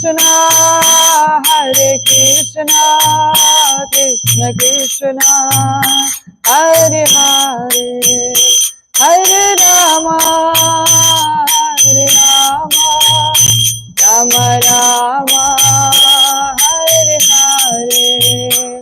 Krishna, Hare Krishna, Krishna Krishna, Hare Hare, Hare Rama, Hare Rama, Rama Rama, Hare Hare.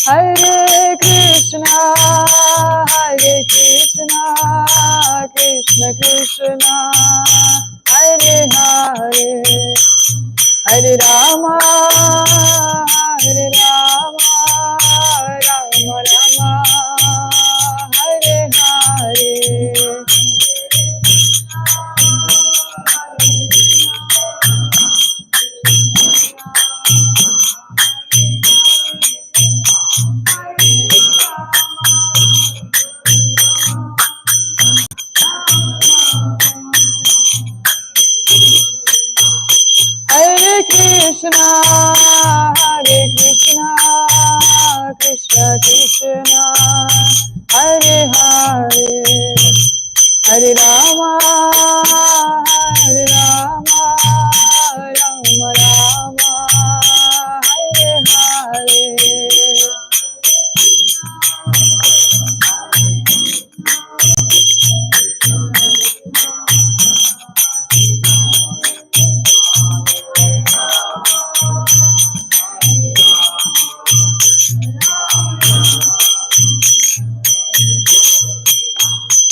Hare Krishna, Hare Krishna, Krishna Krishna, Hare Hare, Hare Rama, Hare Rama, Rama Rama, Hare Hare. Hare Krishna, Hare Krishna, Krishna Krishna, Hare Hare, Hare Rama, Hare Rama, Rama Rama, Hare Hare.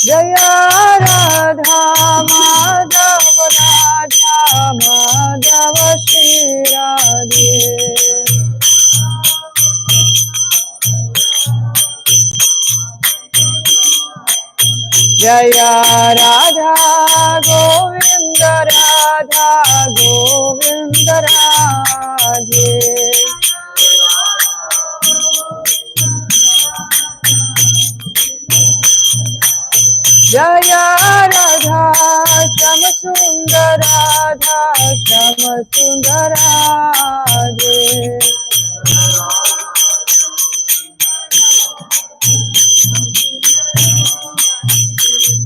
Jaya Radha Madhava Radha Madhava Shri Radhe. Jaya Radha Govinda Radha Govinda Radhe. Jaya Radha Shama Sundar Radha Shama Sundar Radhe.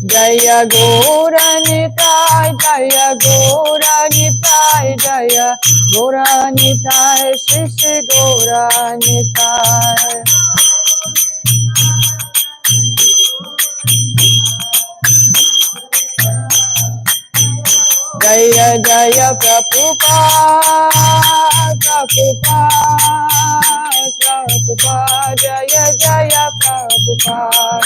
Jaya Gauranitai, Jaya Gauranitai, Jaya Gauranitai, Shri Shri Gauranitai. Jaya Jaya Prabhupada, Prabhupada, Prabhupada, Jaya Jaya Prabhupada.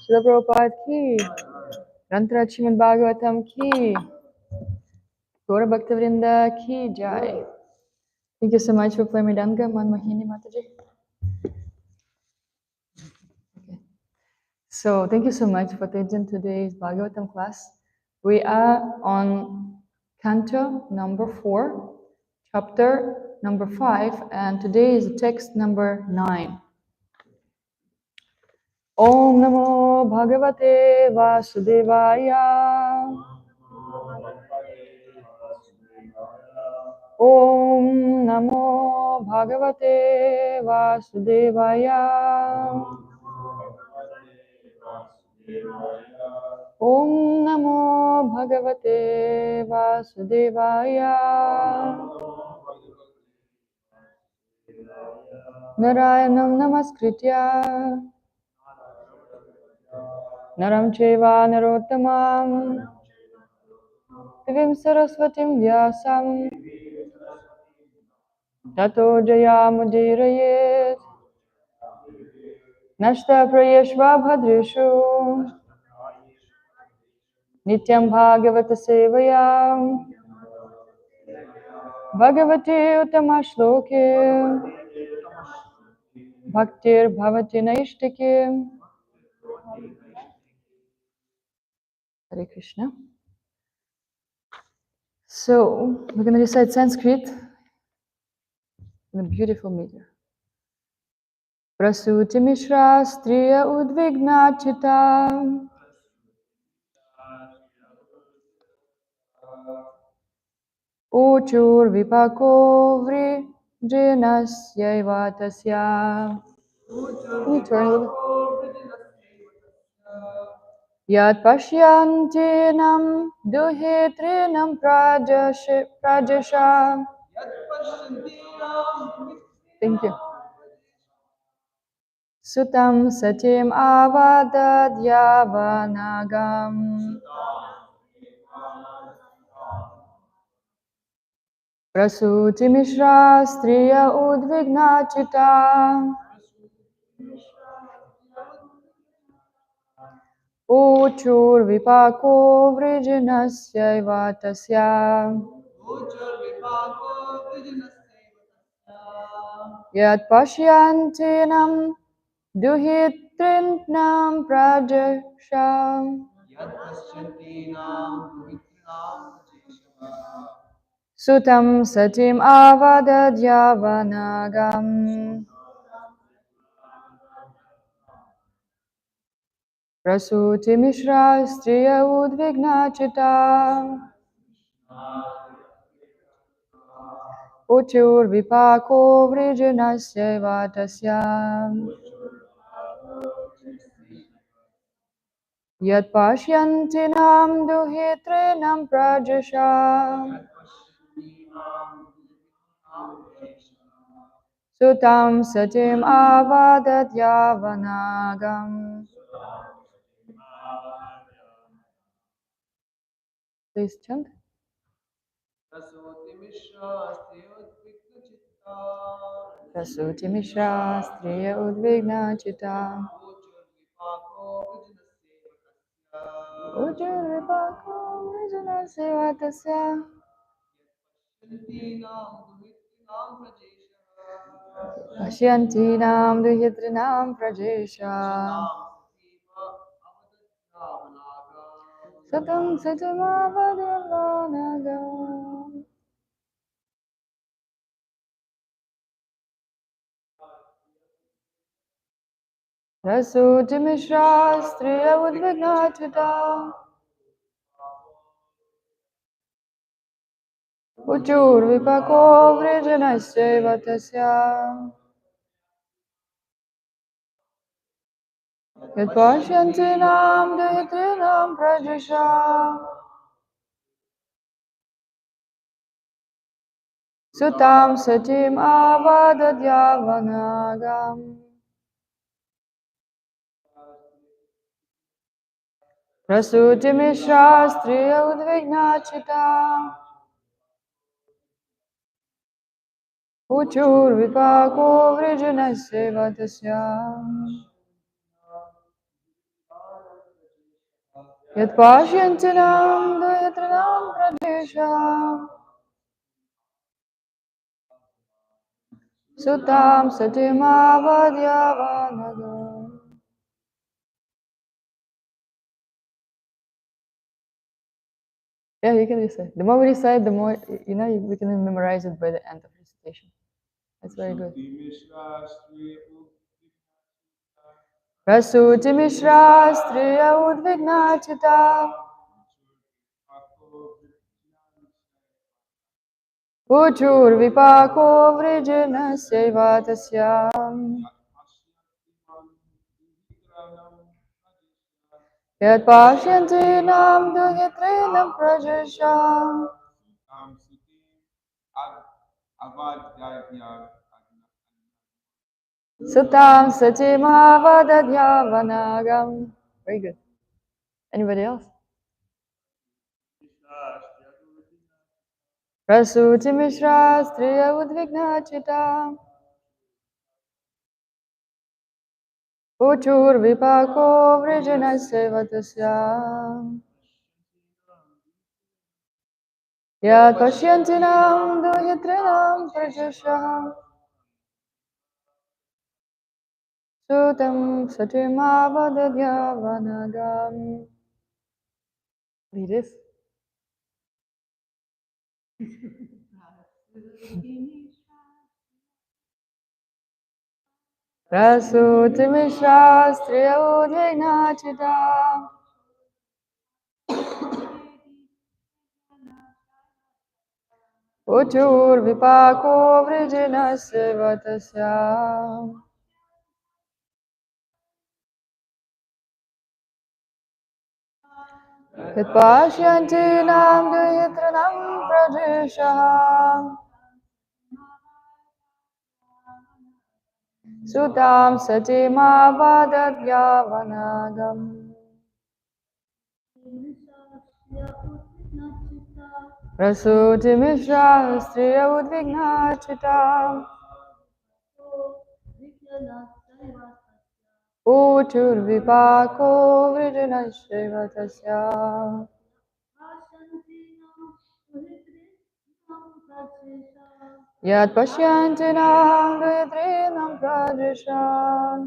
Srila Prabhupada ki, Grantha Śrimad Bhāgavatam ki, Gaura Bhaktivinoda ki jai. Thank you so much for playing Mridanga, Manmohini Mataji. Okay. So thank you so much for attending today's Bhagavatam class. We are on Canto number 4, chapter number 5, and today is text number 9. Om Namo Bhagavate Vasudevaya. Om Namo Bhagavate Vasudevaya. Om Namo Bhagavate Vasudevaya. Narayanam Namaskritya Naram Cheva Narottamam Devim Saraswatim Vyasam Tato Jayamudiraye Nashta Prayeshva Bhadreshu Nityam Bhagavata Sevaya Bhagavati Uttama Shloke Bhaktir Bhavati Naishtike. Hare Krishna. So we're going to recite Sanskrit in a beautiful meter. Prasuti Mishra Striya Udvigna Chitta Uchur Vipako Vrijnasyaiva Tasya. Can you turn a little? Yat Pashyantinam Duhitrinam Prajesha. Thank you. Sutam Satim Avadad Yavanagam. Prasuti Mishra Striya Udvigna Chitta Uchur Vipako Vrijnasyaiva Tasya. Yat Pashyantinam Duhitrinam Prajesha. Sutam Satim Avadad Yavanagam. Prasuti Mishra Striya Udvigna Chitta Uchur Vipako Vrijnasyaiva Tasya. Yat Pashyantinam Duhitrinam Prajesha. Sutam Satim Avadat Yavanagam. Please chant. Prasuti Mishra Striya Udvigna Chitta Ujjal Vipako Vrijnasyaiva Tasya. Pashyantinam Duhitrinam Prajesha. Satam Satam Avadat Yavanagam. Prasuti Mishra Striya Udvigna Chitta Uchur Vipako Vrijnasyaiva Tasya. Yat Pashyantinam Duhitrinam Prajesha. Sutam Satim Avadat Yavanagam. Prasuti Mishra Striya Udvigna Chitta Uchur Vipako Vrijnasyaiva Tasya. Yat Pashyantinam Duhitrinam Prajesha. Sutam Satim Avadat Yavanagam. Yeah, you can recite. The more we recite, the more, we can memorize it by the end of recitation. That's very good. Prasuti Mishra Striya Udvigna Chitta Uchur Vipako Vrijnasyaiva Tasya. Yat Pashyantinam Duhitrinam Prajesha. Sutam Satim Avadat Yavanagam. Very good. Anybody else? Prasuti Mishra Striya Udvigna Chitta Uchur Vipako Vrijnasyaiva Tasya. Yat Pashyantinam Duhitrinam Prajesha. Sutam Satim Avadat Yavanagam. Read this. Prasutimistrastriya udvignachita Uchurvipako vrijinasya vatasya Yatpashyanti nam gayatranam pradeshaha Sutam satimavadadyavanagam Prasutimistrastriya udvignachita Uchurvipako vrijinasya vatasya Yat pashyanti nam gayatrinam pradeshan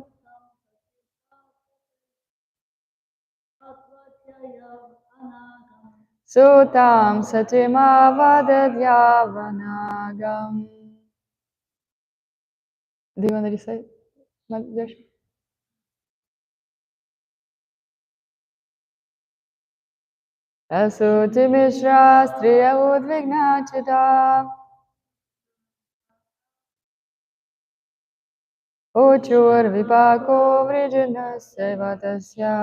Sutam satimavadadyavanagam. Do you want to recite? Madhyash? Asutimisra striya udvignachita Uchur vipako vrijinasya vatasya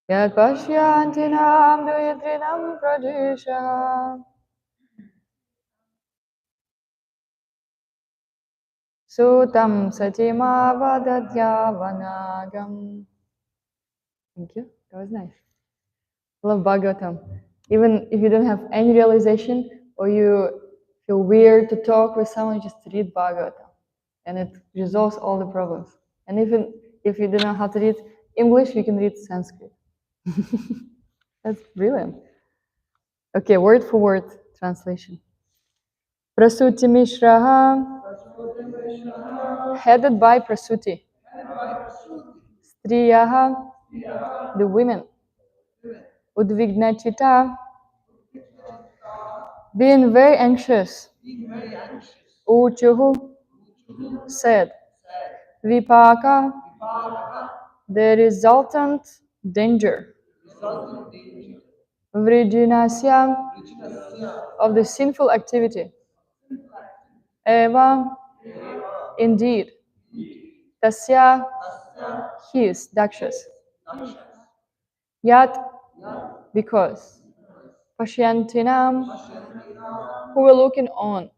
Yat pashyanti nam duyatrinam pradesha Sutam satimavadadyavanagam. Thank you. That was nice. I love Bhagavatam. Even if you don't have any realization or you feel weird to talk with someone, just read Bhagavatam. And it resolves all the problems. And even if you don't know how to read English, you can read Sanskrit. That's brilliant. Okay, word for word translation. Prasuti Mishraha, headed by Prasuti. Striyaha, the women. Udvignachita, being very anxious. Uchuhu, said. Vipaka, the resultant danger. Vrijinasya, of the sinful activity. Eva, indeed. Tasya, his, Dakshas. Yat, because. Pashyantinam, who were looking on.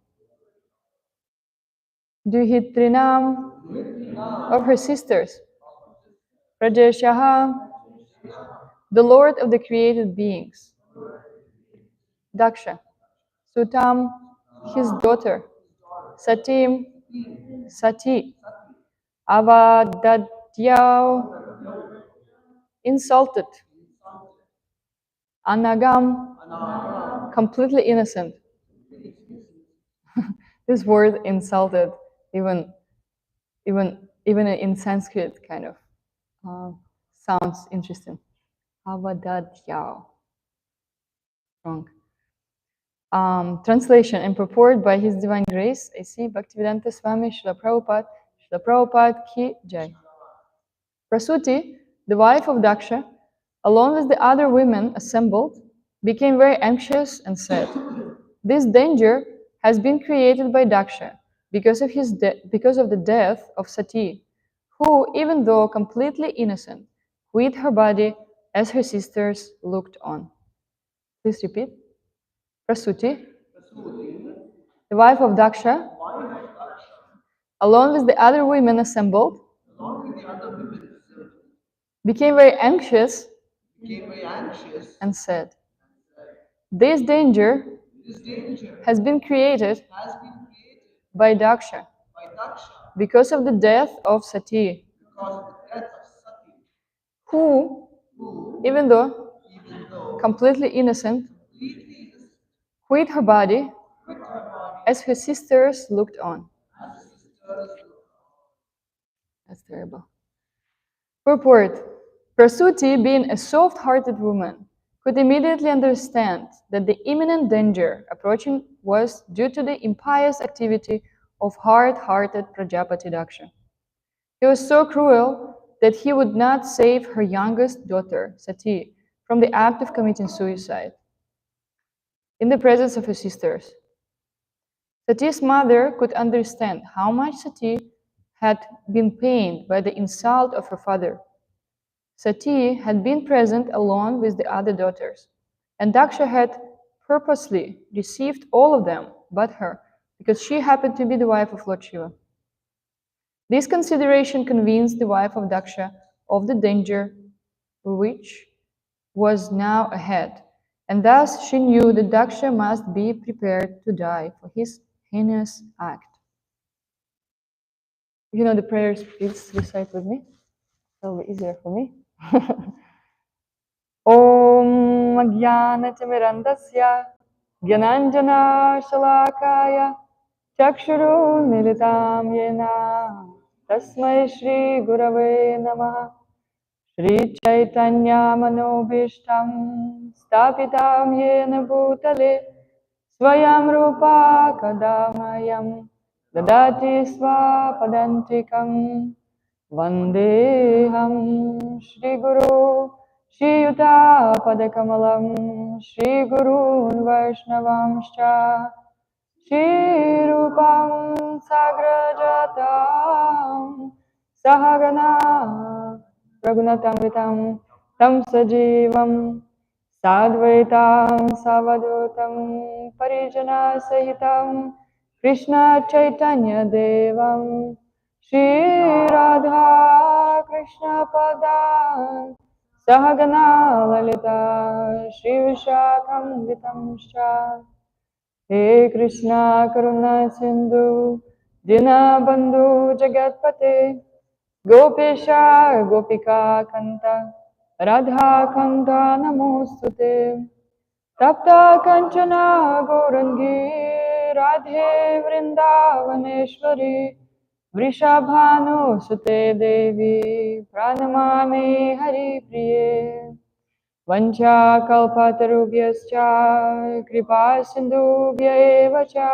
Duhitrinam, of her sisters. Rajeshaha, the Lord of the created beings. Daksha. Sutam, his daughter. Satim, Sati. Avadadyao, insulted. Anagam, completely innocent. This word insulted, even in Sanskrit, kind of sounds interesting. Avadadyao. Wrong. Translation and purport by His Divine Grace, A.C. Bhaktivedanta Swami Srila Prabhupada Ki Jai. Prasuti, the wife of Daksha, along with the other women assembled, became very anxious and said, "This danger has been created by Daksha because of the death of Sati, who, even though completely innocent, hid her body as her sisters looked on." Please repeat. Prasuti, the wife of Daksha, along with the other women assembled, became very anxious and said, "This danger has been created by Daksha because of the death of Sati, who, even though completely innocent, hid her body as her sisters looked on." That's terrible. Purport. Prasuti, being a soft-hearted woman, could immediately understand that the imminent danger approaching was due to the impious activity of hard-hearted Prajapati Daksha. He was so cruel that he would not save her youngest daughter, Sati, from the act of committing suicide in the presence of her sisters. Sati's mother could understand how much Sati had been pained by the insult of her father. Sati had been present alone with the other daughters, and Daksha had purposely deceived all of them but her, because she happened to be the wife of Lord Shiva. This consideration convinced the wife of Daksha of the danger which was now ahead, and thus she knew that Daksha must be prepared to die for his heinous act. You know the prayers, please recite with me. That'll be easier for me. Om Ajnanatimirandasya Gyananjana Shalakaya Chakshuru Militam Yena Tasmai Shri Gurave Namaha Shri Chaitanya Manobhishtam Stapitam Yena Bhutale Swayam Rupa Kadamayam Dadati Swapadantikam Vandeham Shri Guru Shri Yuta Padakamalam Shri Gurun Vaishnavamscha Shri Rupam Sagrajatam Sahagana Raghunatamritam Tam Sajivam Sadvaitam Savadutam Parijana Sahitam Krishna Chaitanya Devam Shri Radha Krishna Padan Sahagana Lalita Shri Vishakam Vitamscha He Krishna Karuna Sindhu Dinabandhu Jagatpate Gopesha Gopika Kanta Radha Kanta Namostute Tapta Kanchana Gaurangi Radhe Vrindavaneshwari Vrishabhanu Sute Devi Pranamami Hari Priye Vancha kalpatarubhyascha kripa sindhubhya eva cha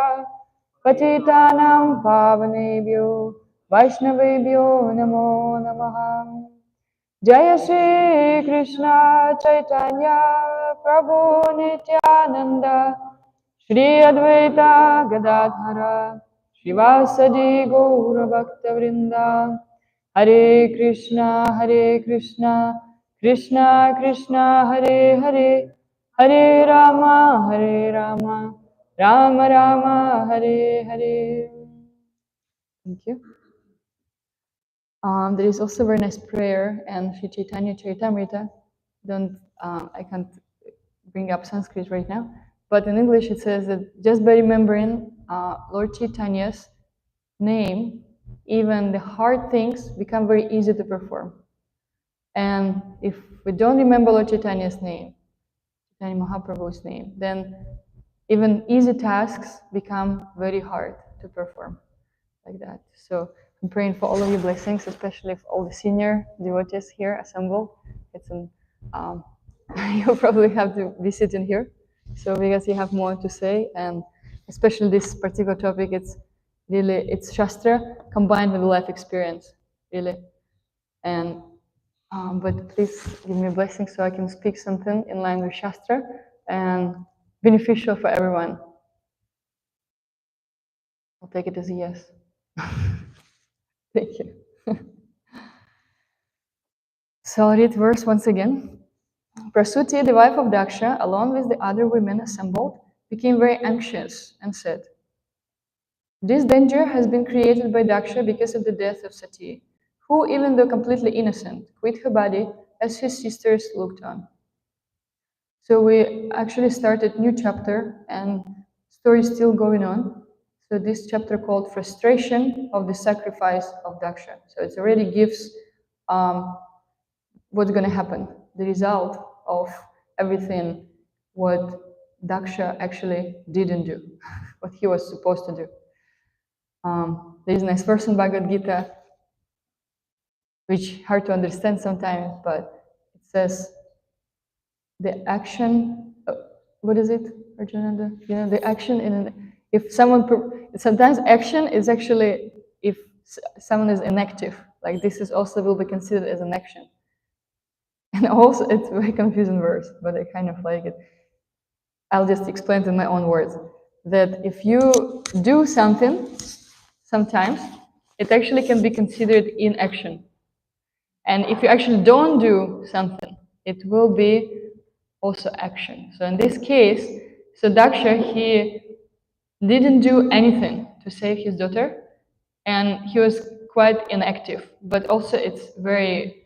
patitanam pavanebhyo vaishnavebhyo namo namaha. Jaya Shri Krishna Chaitanya Prabhu Nityananda Shri Advaita Gadadhara Shivasadi Gaura Bhakta Vrinda Hare Krishna Krishna Krishna Hare Hare Hare Rama Rama Rama Hare Hare. Thank you. There is also a very nice prayer and Sri Chaitanya Charitamrita. I can't bring up Sanskrit right now, but in English it says that just by remembering Lord Chaitanya's name, even the hard things become very easy to perform. And if we don't remember Lord Chaitanya's name, Chaitanya Mahaprabhu's name, then even easy tasks become very hard to perform, like that. So I'm praying for all of your blessings, especially for all the senior devotees here assembled. It's an you'll probably have to be sitting here, so because you have more to say, and especially this particular topic, it's Shastra combined with life experience, really. And but please give me a blessing so I can speak something in line with Shastra and beneficial for everyone. I'll take it as a yes. Thank you. So I'll read verse once again. Prasuti, the wife of Daksha, along with the other women assembled, became very anxious and said, "This danger has been created by Daksha because of the death of Sati, who, even though completely innocent, quit her body as his sisters looked on." So we actually started a new chapter and story is still going on. So this chapter called Frustration of the Sacrifice of Daksha. So it already gives what's going to happen, the result of everything what Daksha actually didn't do, what he was supposed to do. There is a nice verse in Bhagavad Gita, which hard to understand sometimes, but says the action. What is it, Arjuna? You know, the action if someone sometimes action is actually if someone is inactive. Like this is also will be considered as an action. And also, it's a very confusing verse, but I kind of like it. I'll just explain it in my own words. That if you do something, sometimes it actually can be considered inaction. And if you actually don't do something, it will be also action. So in this case, so Daksha, he didn't do anything to save his daughter, and he was quite inactive. But also, it's very,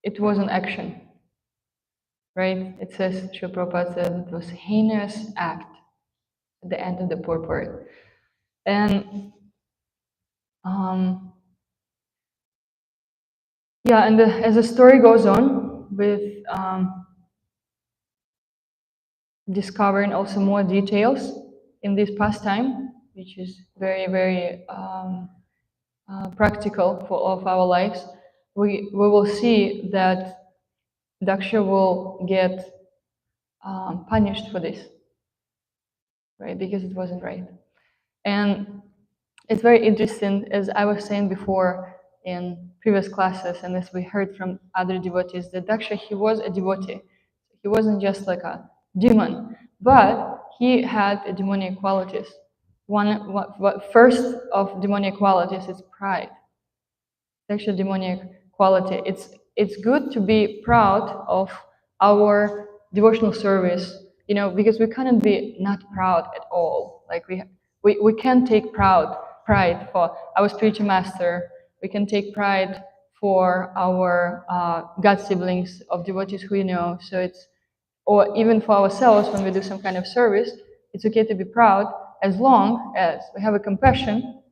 it was an action, right? It says, Srila Prabhupada says it was a heinous act at the end of the purport. And yeah, and as the story goes on with discovering also more details in this pastime, which is very, very practical for all of our lives, we will see that Daksha will get punished for this, right? Because it wasn't right. And it's very interesting, as I was saying before in previous classes, and as we heard from other devotees, that Daksha, he was a devotee. He wasn't just like a demon, but he had demonic qualities. First of demonic qualities is pride. Actually, demonic quality. It's good to be proud of our devotional service, you know, because we cannot be not proud at all. Like we can take pride for our spiritual master. We can take pride for our God siblings of devotees who we know. So it's, or even for ourselves when we do some kind of service, it's okay to be proud as long as we have a compassion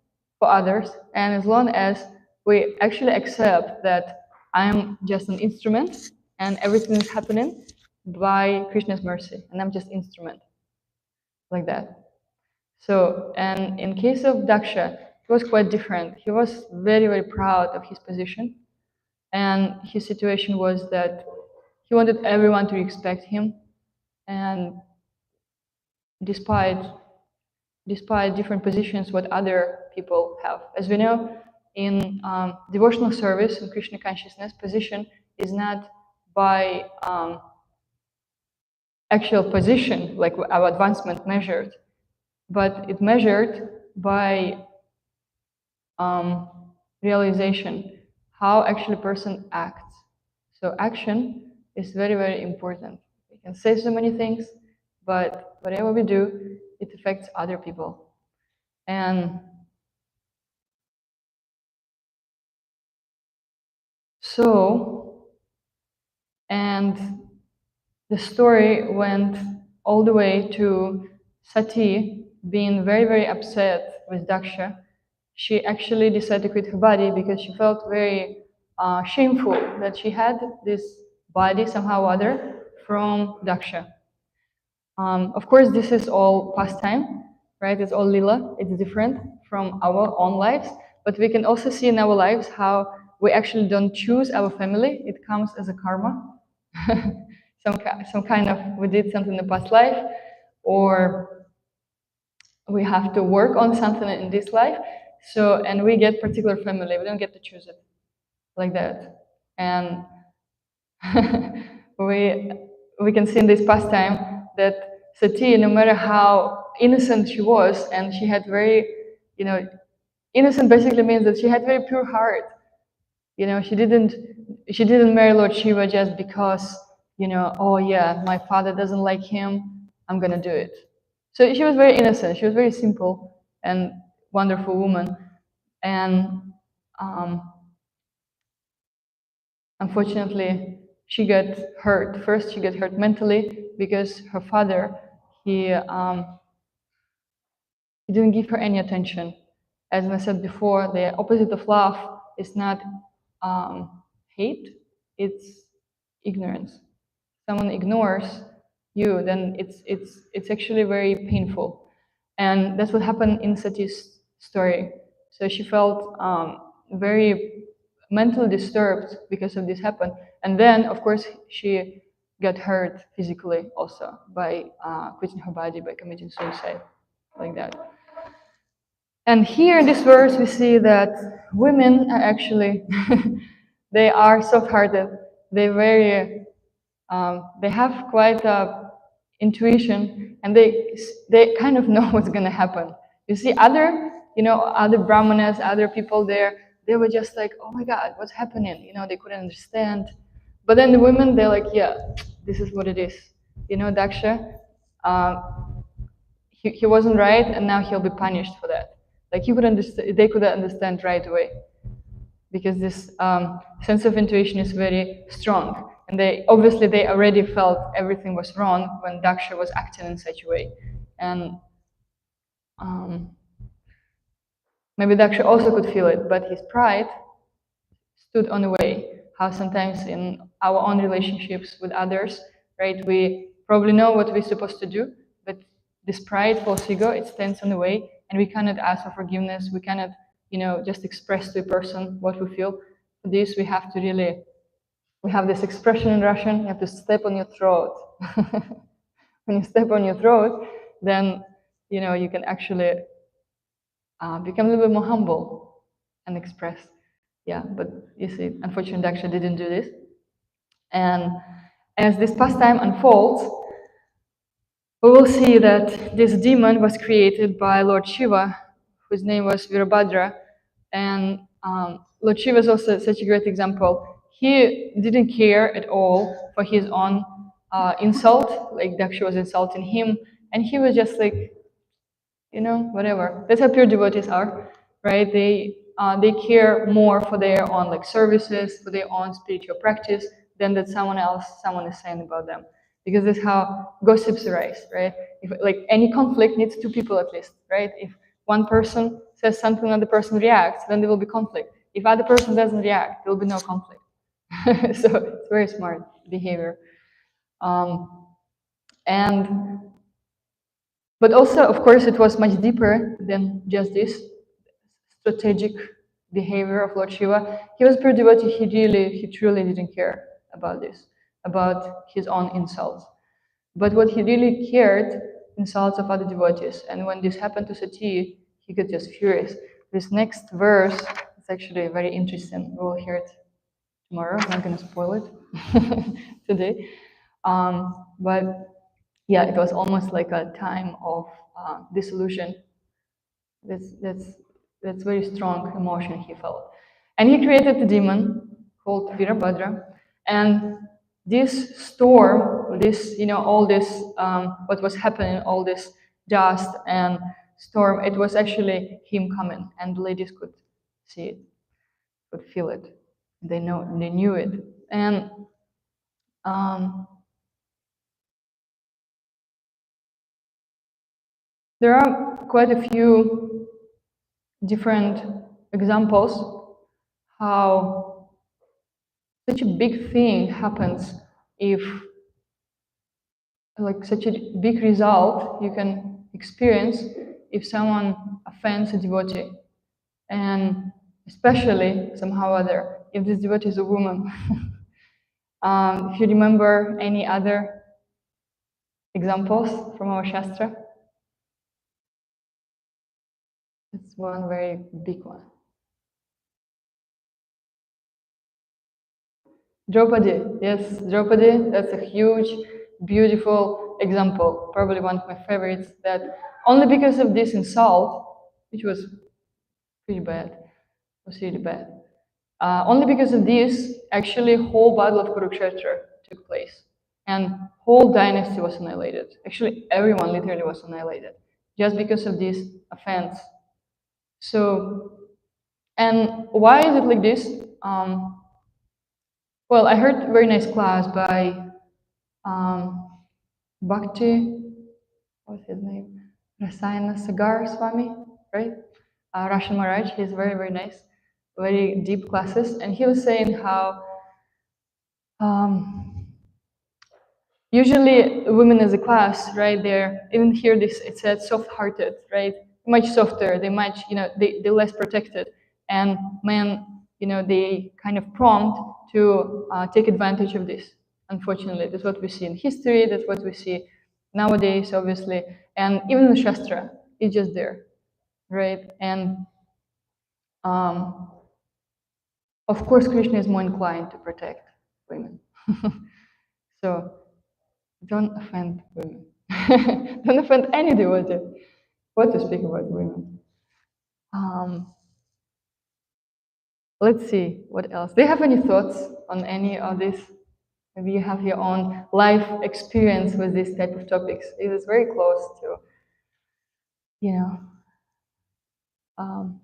for others, and as long as we actually accept that I'm just an instrument and everything is happening by Krishna's mercy, and I'm just instrument, like that. So, and in case of Daksha, it was quite different. He was very, very proud of his position, and his situation was that he wanted everyone to respect him, and despite different positions what other people have. As we know, in devotional service in Krishna consciousness, position is not by actual position, like our advancement measured, but it measured by realization, how actually person acts. So action is very, very important. We can say so many things, but whatever we do, it affects other people. And so, and the story went all the way to Sati being very, very upset with Daksha. She actually decided to quit her body because she felt very shameful that she had this body somehow or other from Daksha. Of course, this is all pastime, right? It's all lila. It's different from our own lives, but we can also see in our lives how we actually don't choose our family. It comes as a karma. some kind of, we did something in the past life, or we have to work on something in this life. So, and we get particular family. We don't get to choose it like that. And we can see in this pastime that Sati, no matter how innocent she was, and she had very, you know, innocent basically means that she had very pure heart. You know, she didn't marry Lord Shiva just because, you know, oh yeah, my father doesn't like him, I'm gonna do it. So she was very innocent. She was very simple and wonderful woman, and unfortunately, she got hurt. First, she got hurt mentally because her father, he didn't give her any attention. As I said before, the opposite of love is not hate, it's ignorance. Someone ignores you, then it's actually very painful. And that's what happened in Sati's story. So she felt very mentally disturbed because of this happened. And then, of course, she got hurt physically also by quitting her body, by committing suicide, like that. And here in this verse, we see that women are actually, they are soft-hearted. They have quite a intuition, and they kind of know what's going to happen. You see, other brahmanas, other people there, they were just like, oh my God, what's happening? They couldn't understand. But then the women, they're like, yeah, this is what it is. Daksha, he wasn't right, and now he'll be punished for that. Like they could understand right away, because this sense of intuition is very strong. And they already felt everything was wrong when Daksha was acting in such a way. And maybe Daksha also could feel it, but his pride stood on the way. How sometimes in our own relationships with others, right, we probably know what we're supposed to do, but this pride, false ego, it stands on the way, and we cannot ask for forgiveness. We cannot, just express to a person what we feel. For this, we have this expression in Russian, you have to step on your throat. When you step on your throat, then, you can actually become a little bit more humble and express. Yeah, but you see, unfortunately, Daksha didn't do this. And as this pastime unfolds, we will see that this demon was created by Lord Shiva, whose name was Virabhadra. And Lord Shiva is also such a great example. He didn't care at all for his own insult, like Daksha was insulting him, and he was just like, whatever. That's how pure devotees are, right? They care more for their own services, for their own spiritual practice, than that someone is saying about them. Because that's how gossips arise, right? If any conflict needs two people at least, right? If one person says something and the person reacts, then there will be conflict. If other person doesn't react, there will be no conflict. So it's very smart behavior. But also, of course, it was much deeper than just this strategic behavior of Lord Shiva. He was pure devotee. He truly didn't care about this, about his own insults. But what he really cared, insults of other devotees. And when this happened to Sati, he got just furious. This next verse is actually very interesting. We'll hear it tomorrow. I'm not going to spoil it today. But yeah, it was almost like a time of dissolution. That's very strong emotion he felt. And he created the demon called Virabhadra. And this storm, all this, what was happening, all this dust and storm, it was actually him coming, and the ladies could see it, could feel it. They knew it. And there are quite a few different examples how such a big thing happens if such a big result you can experience if someone offends a devotee, and especially somehow other if this devotee is a woman. If you remember any other examples from our Shastra, it's one very big one. Draupadi, yes, Draupadi, that's a huge, beautiful example, probably one of my favorites, that only because of this insult, which was pretty bad, was really bad, only because of this, actually, whole battle of Kurukshetra took place, and whole dynasty was annihilated. Actually, everyone literally was annihilated, just because of this offense. So, and why is it like this? Well, I heard a very nice class by Bhakti, what's his name? Rasayana Sagar Swami, right? Russian Maharaj, he's very, very nice, very deep classes. And he was saying how usually women as a class, right, they're, even here it said soft-hearted, right? Much softer, they're less protected. And men, they kind of prompt to take advantage of this. Unfortunately, that's what we see in history. That's what we see nowadays, obviously, and even the Shastra is just there, right? And of course, Krishna is more inclined to protect women. So don't offend women. Don't offend any devotee. What to speak about women? Let's see, what else? Do you have any thoughts on any of this? Maybe you have your own life experience with this type of topics. It is very close to, you know, um,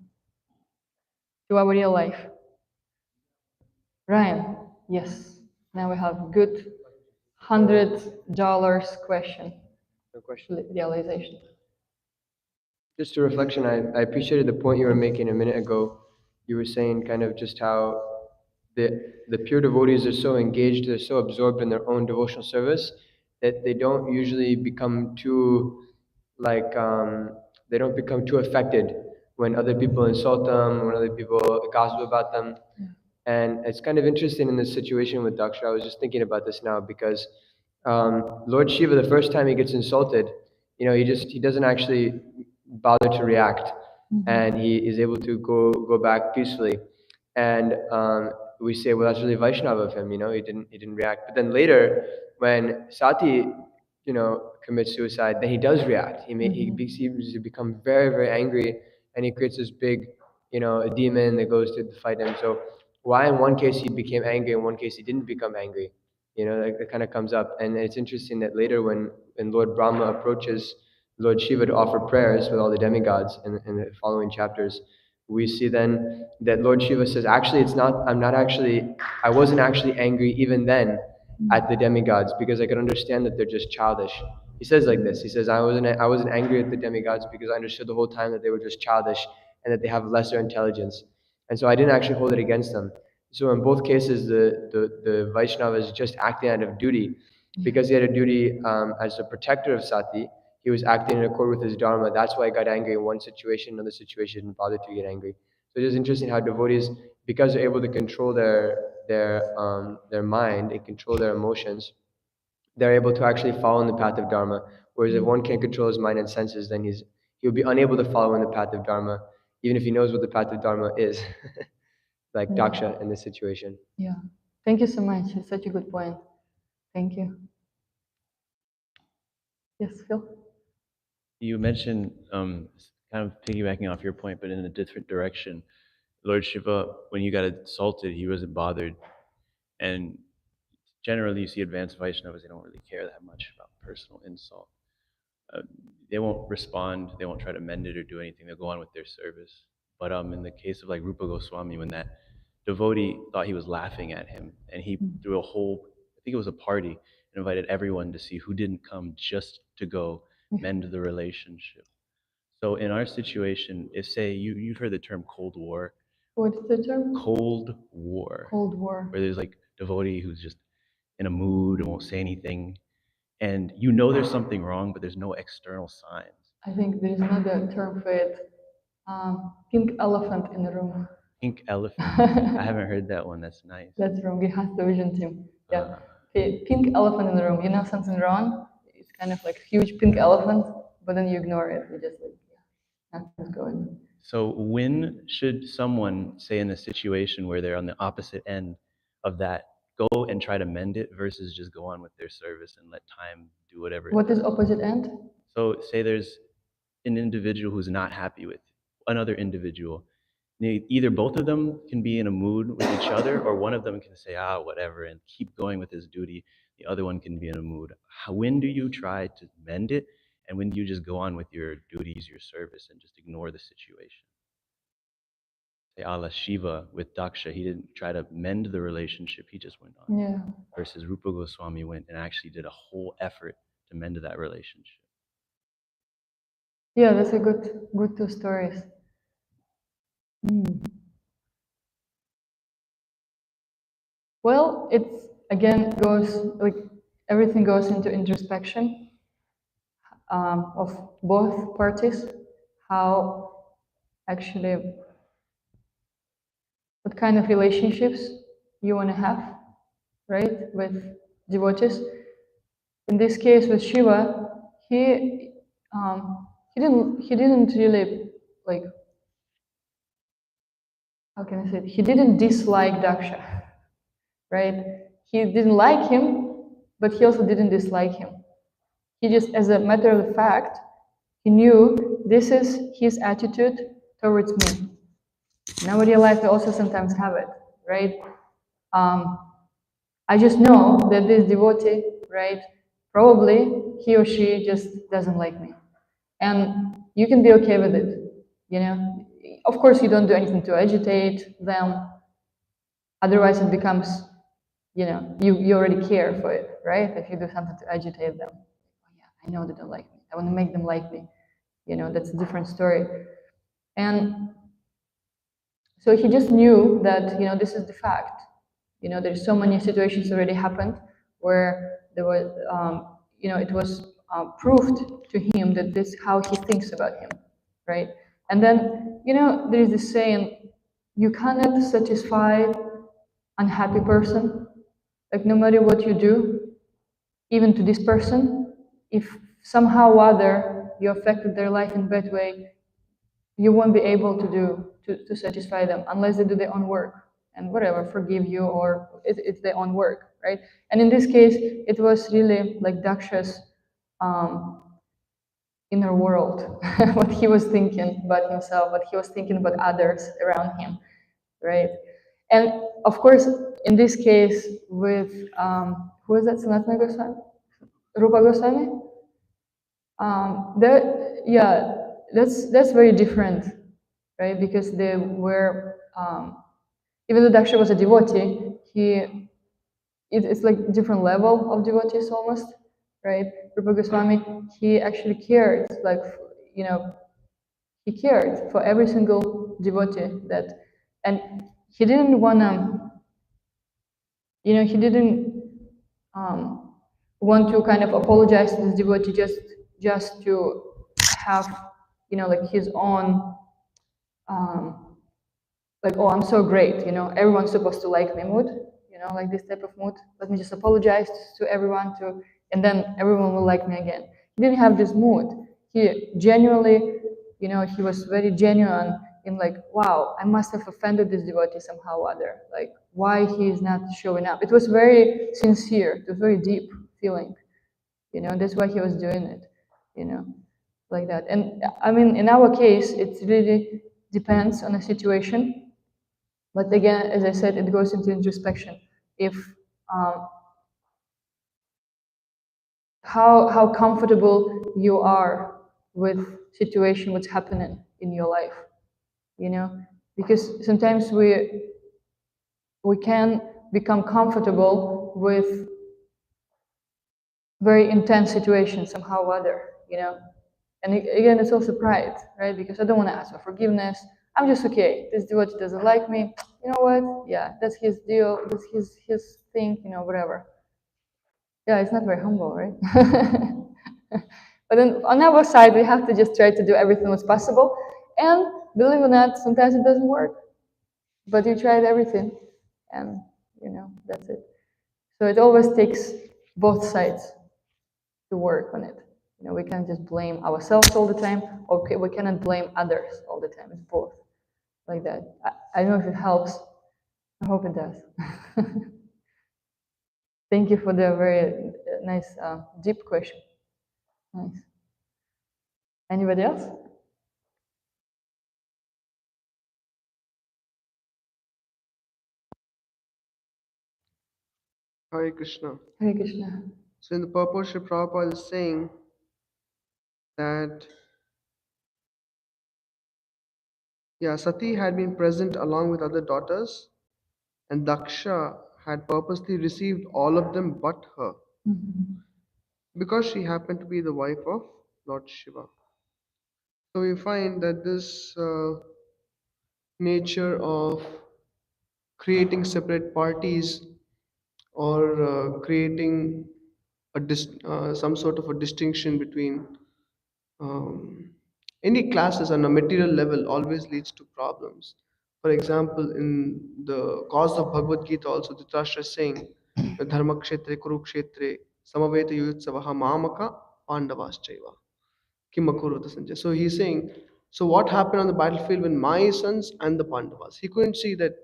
to our real life. Ryan, yes. Now we have good $100 question. No question. Realization. Just a reflection. I appreciated the point you were making a minute ago. You were saying kind of just how the pure devotees are so engaged, they're so absorbed in their own devotional service that they don't usually become too like they don't become too affected when other people insult them, when other people gossip about them. And it's kind of interesting in this situation with Daksha. I was just thinking about this now because Lord Shiva, the first time he gets insulted, he doesn't actually bother to react, and he is able to go back peacefully. And we say, well, that's really Vaishnava of him. He didn't react. But then later, when Sati, commits suicide, then he does react. He seems to become very, very angry, and he creates this big, a demon that goes to fight him. So why in one case he became angry, in one case he didn't become angry? That kind of comes up. And it's interesting that later when Lord Brahma approaches Lord Shiva to offer prayers with all the demigods in the following chapters, we see then that Lord Shiva says, actually, I wasn't actually angry even then at the demigods because I could understand that they're just childish. He says like this, he says, I wasn't angry at the demigods because I understood the whole time that they were just childish and that they have lesser intelligence. And so I didn't actually hold it against them. So in both cases, the Vaishnava is just acting out of duty. Because he had a duty as a protector of Sati, he was acting in accord with his dharma. That's why he got angry in one situation, another situation didn't bother to get angry. So it is interesting how devotees, because they're able to control their mind and control their emotions, they're able to actually follow in the path of dharma. Whereas if one can't control his mind and senses, then he'll be unable to follow in the path of dharma, even if he knows what the path of dharma is. Like Daksha in this situation. Yeah. Thank you so much. It's such a good point. Thank you. Yes, Phil? You mentioned, kind of piggybacking off your point, but in a different direction. Lord Shiva, when he got insulted, he wasn't bothered. And generally, you see advanced Vaishnavas, they don't really care that much about personal insult. They won't respond, they won't try to mend it or do anything, they'll go on with their service. But in the case of like Rupa Goswami, when that devotee thought he was laughing at him, and he threw a whole, I think it was a party, and invited everyone to see who didn't come just to go mend the relationship. So in our situation, if say you've heard the term Cold War. What's the term? Cold War. Cold War. Where there's like devotee who's just in a mood and won't say anything, and there's something wrong, but there's no external signs. I think there is another term for it. Pink elephant in the room. Pink elephant. I haven't heard that one. That's nice. That's wrong. It has the vision team. Yeah. Pink elephant in the room. You know something wrong? It's kind of like huge pink elephant, but then you ignore it. You just like, yeah, nothing's going on. So when should someone, say in a situation where they're on the opposite end of that, go and try to mend it versus just go on with their service and let time do whatever it What does? is opposite end? So say there's an individual who's not happy with another individual. Either both of them can be in a mood with each other, or one of them can say, whatever, and keep going with his duty. The other one can be in a mood. When do you try to mend it? And when do you just go on with your duties, your service, and just ignore the situation? Say, Allah Shiva with Daksha, he didn't try to mend the relationship, he just went on. Yeah. Versus Rupa Goswami went and actually did a whole effort to mend that relationship. Yeah, that's a good two stories. Well, it's again goes like everything goes into introspection of both parties, how actually what kind of relationships you want to have, right, with devotees. In this case, with Shiva, he didn't really like, how can I say it? He didn't dislike Daksha, right? He didn't like him, but he also didn't dislike him. He just, as a matter of fact, he knew this is his attitude towards me. In our real life, we also sometimes have it, right? I just know that this devotee, right, probably he or she just doesn't like me. And you can be okay with it, you know. Of course, you don't do anything to agitate them, otherwise it becomes, you already care for it, right? If you do something to agitate them, oh, yeah, I know they don't like me, I want to make them like me, that's a different story. And so he just knew that, this is the fact. There's so many situations already happened where there was, it was proved to him that this is how he thinks about him, right? And then, there is this saying, you cannot satisfy unhappy person. Like, no matter what you do, even to this person, if somehow or other you affected their life in a bad way, you won't be able to satisfy them unless they do their own work and whatever, forgive you, or it's their own work, right? And in this case, it was really like Daksha's um, inner world, what he was thinking about himself, what he was thinking about others around him, right? And of course, in this case, with who is that? Sanatana Goswami, Rupa Goswami. Yeah, that's very different, right? Because they were, even though Daksha was a devotee, it's like different level of devotees almost, right? Rupa Goswami, he actually cared, like, you know, he cared for every single devotee and he didn't wanna, he didn't want to kind of apologize to this devotee just to have, like his own, like, oh, I'm so great, everyone's supposed to like me mood, like this type of mood. Let me just apologize to everyone and then everyone will like me again. He didn't have this mood. He genuinely, he was very genuine in like, wow, I must have offended this devotee somehow or other. Like, why he is not showing up? It was very sincere. It was very deep feeling. That's why he was doing it. Like that. And I mean, in our case, it really depends on the situation. But again, as I said, it goes into introspection. If how comfortable you are with situation, what's happening in your life, because sometimes we can become comfortable with very intense situations somehow or other, And again, it's also pride, right? Because I don't want to ask for forgiveness. I'm just okay. This devotee doesn't like me. You know what? Yeah, that's his deal. That's his thing. Whatever. Yeah, it's not very humble, right? But then on our side, we have to just try to do everything that's possible. And believe it or not, sometimes it doesn't work. But you tried everything, and that's it. So it always takes both sides to work on it. We can't just blame ourselves all the time, or we cannot blame others all the time. It's both, like that. I don't know if it helps. I hope it does. Thank you for the very nice, deep question. Nice. Anybody else? Hare Krishna. Hare Krishna. So in the purport, Sri Prabhupada is saying that, yeah, Sati had been present along with other daughters, and Daksha had purposely received all of them but her, because she happened to be the wife of Lord Shiva. So we find that this nature of creating separate parties, or creating some sort of a distinction between um, any classes on a material level always leads to problems. For example, in the cause of Bhagavad Gita, also Dhritarashtra is saying, Dharmakshetre Kurukshetre Samaveta Yuyutsavaha Mamaka Pandavaschaiva Kimakurvata Sanjay. So he's saying, so what happened on the battlefield when my sons and the Pandavas? He couldn't see that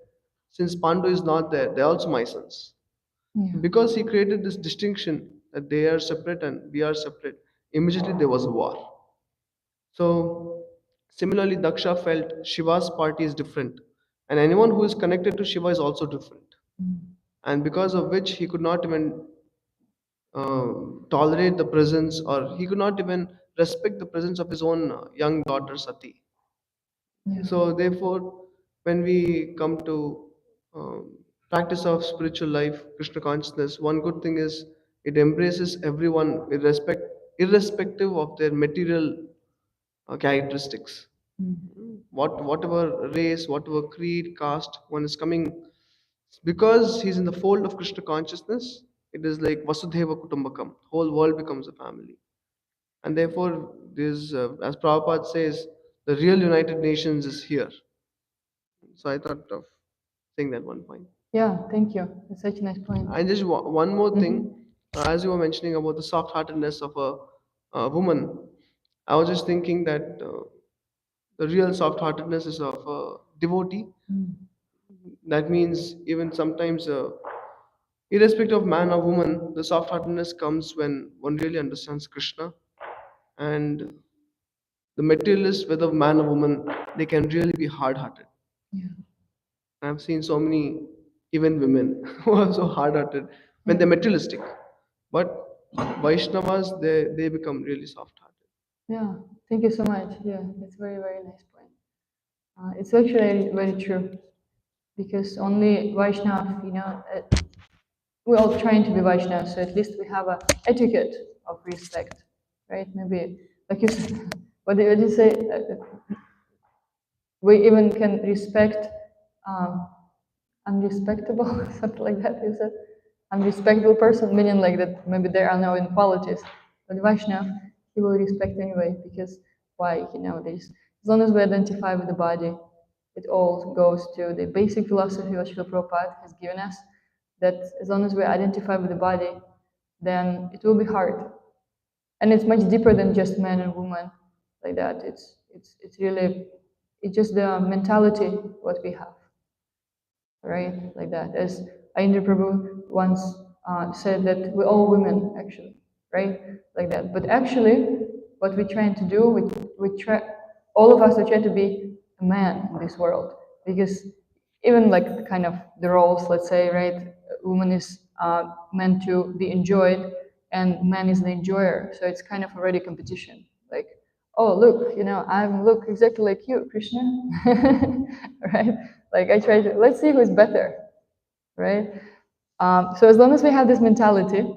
since Pandu is not there, they're also my sons. Yeah. Because he created this distinction that they are separate and we are separate, immediately there was a war. So, similarly, Daksha felt Shiva's party is different, and anyone who is connected to Shiva is also different. And because of which he could not even tolerate the presence, or he could not even respect the presence of his own young daughter Sati. Yeah. So, therefore, when we come to practice of spiritual life, Krishna consciousness, one good thing is it embraces everyone irrespective of their material characteristics. Whatever race, whatever creed, caste, one is coming because he's in the fold of Krishna consciousness. It is like Vasudhaiva Kutumbakam. Whole world becomes a family, and therefore, this, as Prabhupada says, the real United Nations is here. So I thought of saying that one point. Yeah, thank you. It's such a nice point. And just one more thing, as you were mentioning about the soft-heartedness of a woman, I was just thinking that the real soft-heartedness is of a devotee. That means even sometimes, irrespective of man or woman, the soft-heartedness comes when one really understands Krishna. And the materialist, whether man or woman, they can really be hard-hearted. Yeah. I've seen so many, even women, who are so hard-hearted when they're materialistic. But Vaishnavas, they become really soft-hearted. Yeah, thank you so much. Yeah, that's very, very nice point. It's actually very true because only Vaishnav, we're all trying to be Vaishnav, so at least we have a etiquette of respect, right? Maybe, like you said, what did you say? We even can respect unrespectable, something like that. You said unrespectable person, meaning like that maybe there are no inequalities. But Vaishnav, he will respect anyway because why? There's as long as we identify with the body, it all goes to the basic philosophy what Srila Prabhupada has given us. That as long as we identify with the body, then it will be hard, and it's much deeper than just man and woman like that. It's really it's just the mentality what we have, right? Like that. As Ayendra Prabhu once said that we're all women, actually, right? Like that. But actually, what we're trying to do, all of us are trying to be a man in this world, because even like kind of the roles, let's say, right? Woman is meant to be enjoyed, and man is the enjoyer. So it's kind of already competition. Like, oh look, I look exactly like you, Krishna, right? Like I try to let's see who's better, right? So as long as we have this mentality,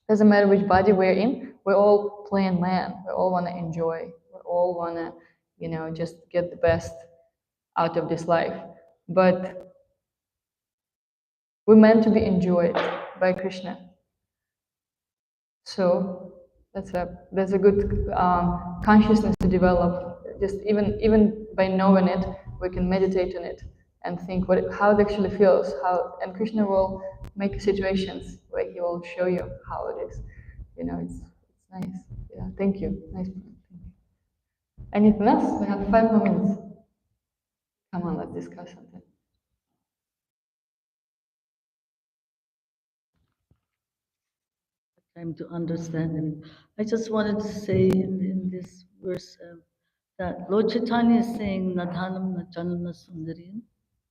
doesn't matter which body we're in, we're all playing man. We all want to enjoy. We all want to, just get the best out of this life. But we're meant to be enjoyed by Krishna. So that's a good consciousness to develop. Just even by knowing it, we can meditate on it and think how it actually feels. And Krishna will make situations where he will show you how it is. It's nice. Yeah, thank you. Nice. Thank you. Anything else? We have 5 more minutes. Come on, let's discuss something. Time to understand him. I just wanted to say in this verse that Lord Chaitanya is saying Nadhanam Nachanam Sundarin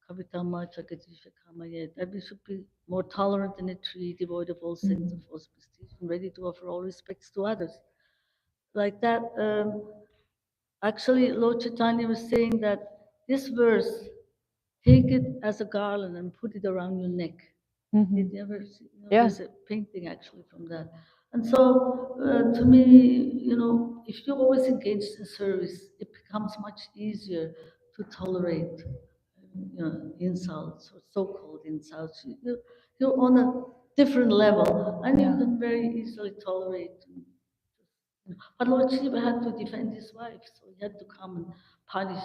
Kavitama Chakatishakamaya, that we should be more tolerant than a tree, devoid of all sins of false prestige, and ready to offer all respects to others. Like that, actually Lord Chaitanya was saying that this verse, take it as a garland and put it around your neck. Did you ever see? There's a painting actually from that. And so, to me, if you're always engaged in service, it becomes much easier to tolerate, insults or so-called insults. You're on a different level, and you can very easily tolerate. But Lord Shiva had to defend his wife, so he had to come and punish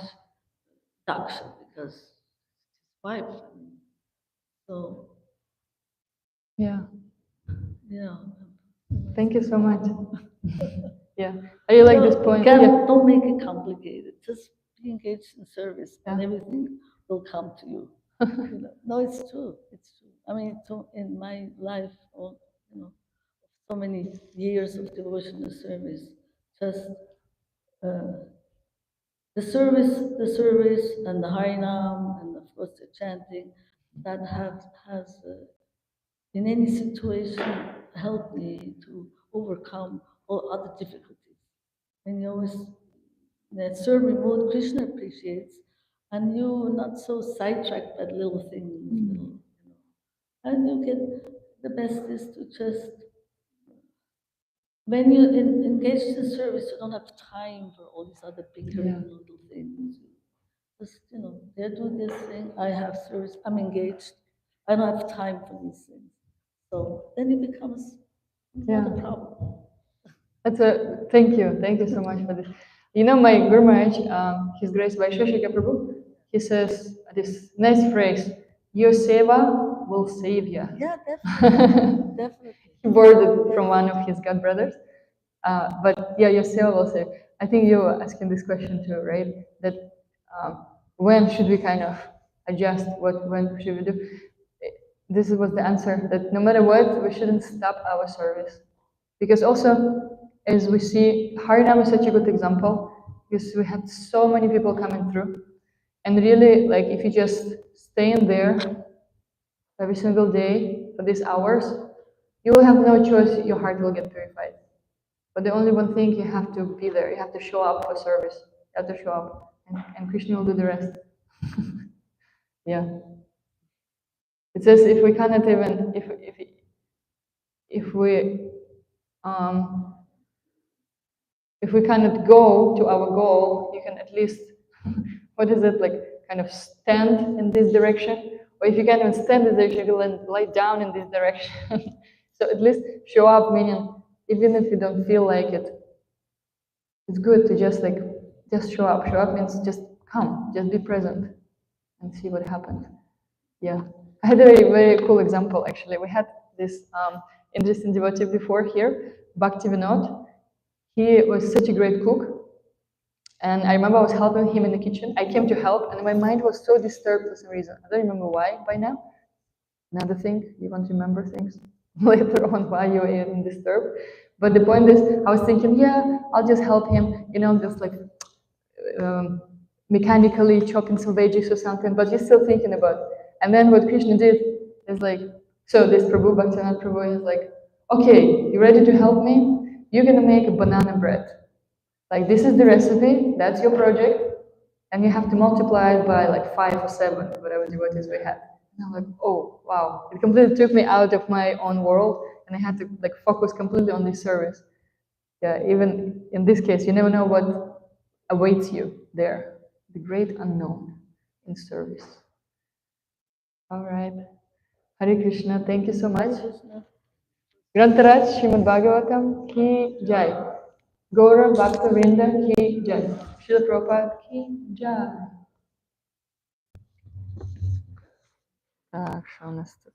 Daksha because wife. I mean, so Yeah. yeah. Thank you so much. Yeah. I like this point. Yeah. Don't make it complicated. Just be engaged in service, and Yeah. everything will come to you. No, it's true. It's true. I mean, so in my life, or so many years of devotional service, just uh, the service, and the Harinam, and of course the chanting, that has in any situation helped me to overcome all other difficulties. And you always that serving what Krishna appreciates, and you're not so sidetracked by little things, and you get the best is to just when you engage in service, you don't have time for all these other bickering little things. Just they do this thing. I have service. I'm engaged. I don't have time for these things. So then it becomes not a problem. Thank you. Thank you so much for this. You know, my Guru Maharaj, His Grace Vaisheshika Prabhu, he says this nice phrase, your seva will save you. Yeah, definitely. Definitely. He borrowed it from one of his god brothers. But yeah, your seva will save. I think you were asking this question too, right? That when should we kind of adjust? When should we do? This was the answer, that no matter what, we shouldn't stop our service. Because also, as we see, Harinam is such a good example, because we had so many people coming through. And really, like, if you just stay in there every single day for these hours, you will have no choice, your heart will get purified. But the only one thing, you have to be there, you have to show up for service, you have to show up, and Krishna will do the rest. Yeah. It says if we cannot even, um, if we cannot go to our goal, you can at least, what is it, like, kind of stand in this direction? Or if you can't even stand in this direction, you can lie down in this direction. So at least show up, meaning, even if you don't feel like it, it's good to just show up. Show up means just come, just be present and see what happens. Yeah. I had a very, very cool example, actually. We had this interesting devotee before here, Bhakti Vinod. He was such a great cook. And I remember I was helping him in the kitchen. I came to help, and my mind was so disturbed for some reason. I don't remember why by now. Another thing, you want to remember things later on why you're even disturbed. But the point is, I was thinking, yeah, I'll just help him, just like mechanically chopping some veggies or something, but you're still thinking about it. And then what Krishna did is like, so this Prabhu, Bhaktivinoda Prabhu, is like, okay, you ready to help me? You're gonna make a banana bread. Like, this is the recipe, that's your project, and you have to multiply it by like 5 or 7, whatever devotees we had. And I'm like, oh, wow. It completely took me out of my own world, and I had to like focus completely on this service. Yeah, even in this case, you never know what awaits you there. The great unknown in service. All right. Hare Krishna, thank you so much. Grantaraj Śrimad Bhāgavatam ki jai. Gaura Bhakta Vrinda ki jai. Srila Prabhupada ki jai. Так, що у нас тут?